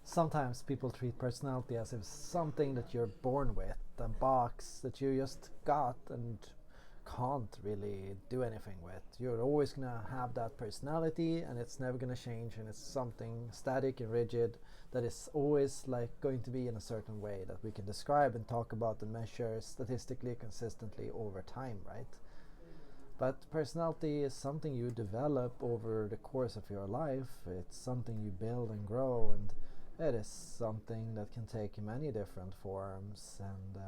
Sometimes people treat personality as if something that you're born with, a box that you just got and can't really do anything with. You're always gonna have that personality and it's never gonna change, and it's something static and rigid that is always like going to be in a certain way that we can describe and talk about and measure statistically consistently over time, right? But personality is something you develop over the course of your life. It's something you build and grow, and it is something that can take many different forms. And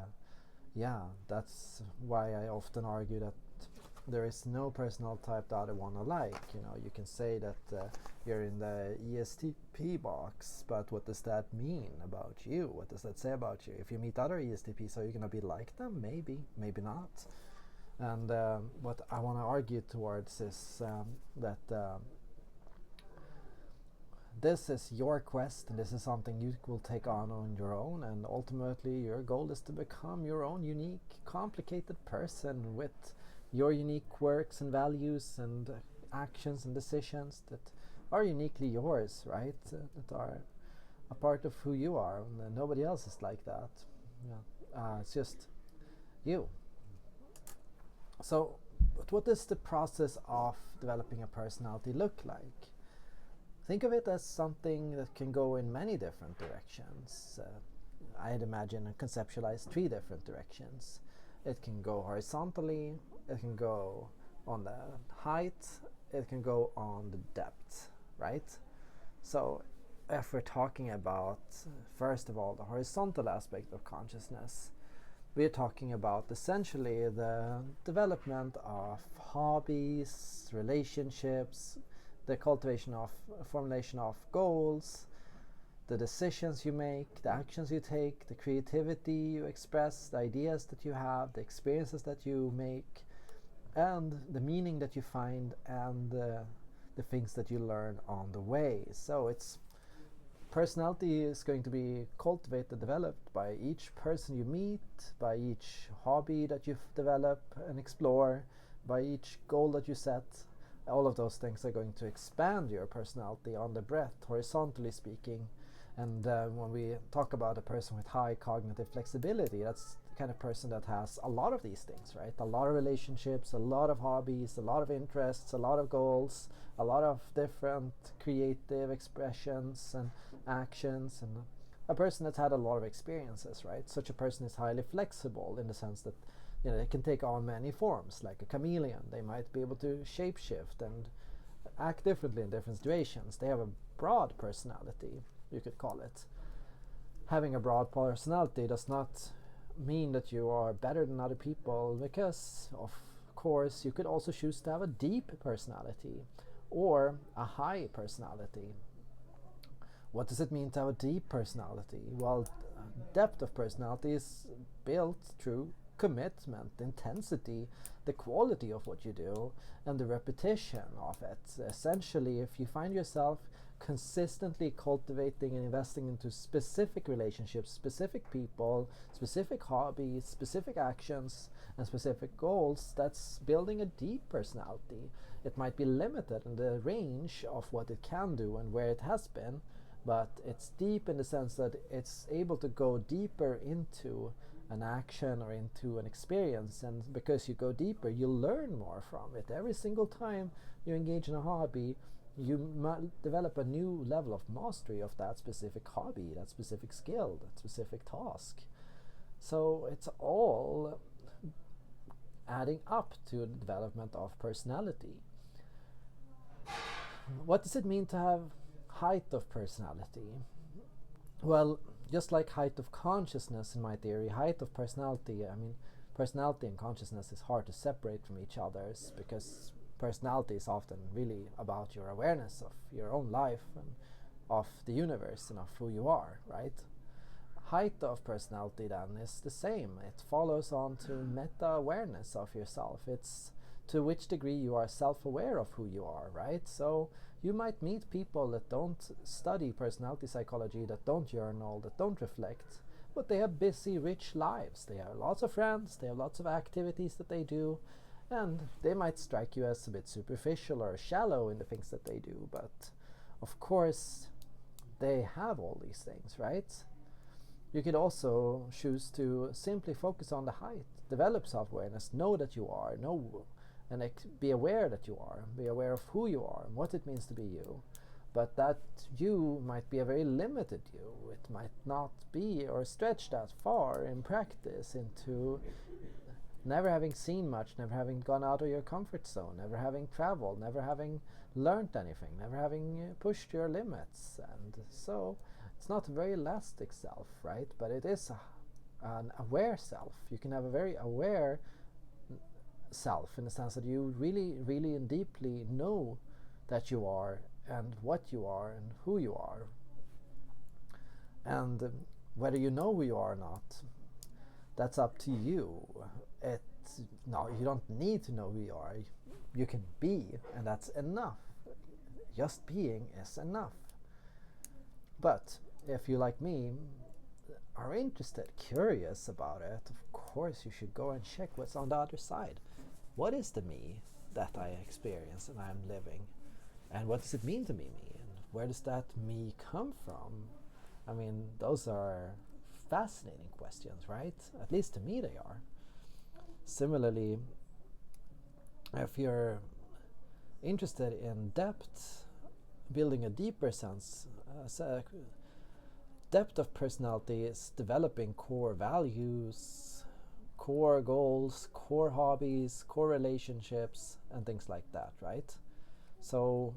yeah, that's why I often argue that there is no personal type the other one alike. You know, you can say that you're in the ESTP box, but what does that mean about you? What does that say about you? If you meet other ESTPs, are you going to be like them? Maybe, maybe not. And what I want to argue towards is that this is your quest, and this is something you will take on your own, and ultimately your goal is to become your own unique, complicated person with your unique quirks and values and actions and decisions that are uniquely yours, right? That are a part of who you are, and nobody else is like that. Yeah. It's just you. So, but what does the process of developing a personality look like? Think of it as something that can go in many different directions. I'd imagine and conceptualize 3 different directions. It can go horizontally, it can go on the height, it can go on the depth, right? So if we're talking about, first of all, the horizontal aspect of consciousness, we're talking about essentially the development of hobbies, relationships, the cultivation of formulation of goals, the decisions you make, the actions you take, the creativity you express, the ideas that you have, the experiences that you make, and the meaning that you find, and the things that you learn on the way. So it's personality is going to be cultivated, developed by each person you meet, by each hobby that you develop and explore, by each goal that you set. All of those things are going to expand your personality on the breadth, horizontally speaking. And when we talk about a person with high cognitive flexibility, that's the kind of person that has a lot of these things, right? A lot of relationships, a lot of hobbies, a lot of interests, a lot of goals, a lot of different creative expressions and actions, and a person that's had a lot of experiences, right? Such a person is highly flexible in the sense that, you know, they can take on many forms, like a chameleon. They might be able to shapeshift and act differently in different situations. They have a broad personality, you could call it. Having a broad personality does not mean that you are better than other people, because of course you could also choose to have a deep personality or a high personality. What does it mean to have a deep personality? Well, depth of personality is built through commitment, intensity, the quality of what you do, and the repetition of it. Essentially, if you find yourself consistently cultivating and investing into specific relationships, specific people, specific hobbies, specific actions, and specific goals, that's building a deep personality. It might be limited in the range of what it can do and where it has been, but it's deep in the sense that it's able to go deeper into an action or into an experience, and because you go deeper, you learn more from it. Every single time you engage in a hobby, you develop a new level of mastery of that specific hobby, that specific skill, that specific task. So it's all adding up to the development of personality. What does it mean to have height of personality? Well, just like height of consciousness in my theory, height of personality, I mean, personality and consciousness is hard to separate from each other, because personality is often really about your awareness of your own life and of the universe and of who you are, right? Height of personality then is the same. It follows on to meta-awareness of yourself. It's to which degree you are self-aware of who you are, right? So you might meet people that don't study personality psychology, that don't journal, that don't reflect, but they have busy, rich lives. They have lots of friends, they have lots of activities that they do, and they might strike you as a bit superficial or shallow in the things that they do. But of course, they have all these things, right? You could also choose to simply focus on the height, develop self-awareness, know that you are, and be aware that you are, be aware of who you are and what it means to be you. But that you might be a very limited you. It might not be or stretch that far in practice into never having seen much, never having gone out of your comfort zone, never having traveled, never having learned anything, never having pushed your limits. And so it's not a very elastic self, right? But it is an aware self. You can have a very aware self in the sense that you really, really and deeply know that you are and what you are and who you are. And whether you know who you are or not, that's up to you. No, you don't need to know who you are. You can be, and that's enough. Just being is enough. But if you, like me, are interested, curious about it, of course you should go and check what's on the other side. What is the me that I experience and I'm living? And what does it mean to be me? And where does that me come from? I mean, those are fascinating questions, right? At least to me they are. Similarly, if you're interested in depth, building a deeper sense, depth of personality is developing core values, core goals, core hobbies, core relationships, and things like that, right? So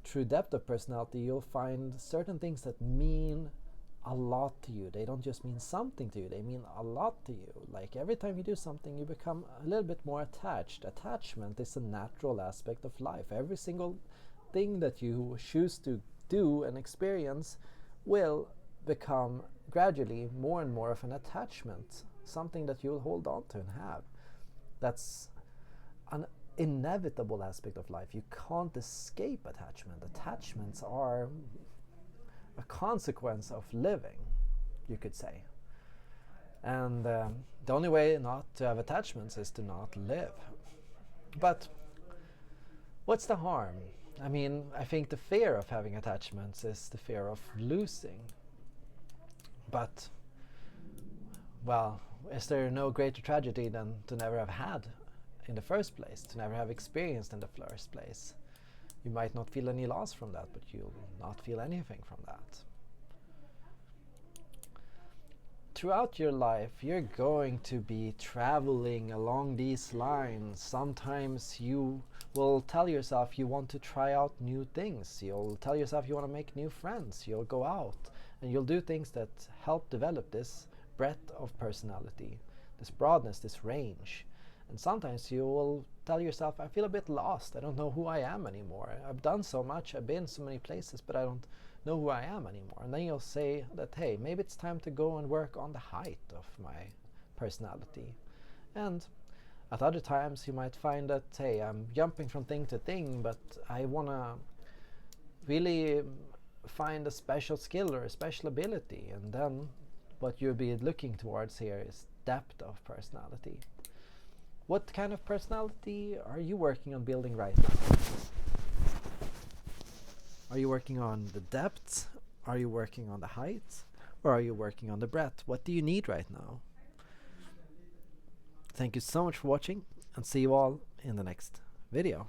through depth of personality, you'll find certain things that mean a lot to you. They don't just mean something to you, they mean a lot to you. Like every time you do something, you become a little bit more attached. Attachment is a natural aspect of life. Every single thing that you choose to do and experience will become gradually more and more of an attachment, something that you'll hold on to and have. That's an inevitable aspect of life. You can't escape attachment. Attachments are a consequence of living, you could say. And the only way not to have attachments is to not live. But what's the harm? I mean, I think the fear of having attachments is the fear of losing. But, well, is there no greater tragedy than to never have had in the first place, to never have experienced in the first place? You might not feel any loss from that, but you'll not feel anything from that. Throughout your life, you're going to be traveling along these lines. Sometimes you will tell yourself you want to try out new things. You'll tell yourself you want to make new friends. You'll go out and you'll do things that help develop this breadth of personality, this broadness, this range. And sometimes you will tell yourself, I feel a bit lost. I don't know who I am anymore. I've done so much, I've been so many places, but I don't know who I am anymore. And then you'll say that, hey, maybe it's time to go and work on the height of my personality. And at other times you might find that, hey, I'm jumping from thing to thing, but I want to really find a special skill or a special ability. And then what you'll be looking towards here is depth of personality. What kind of personality are you working on building right now? Are you working on the depth? Are you working on the height? Or are you working on the breadth? What do you need right now? Thank you so much for watching, and see you all in the next video.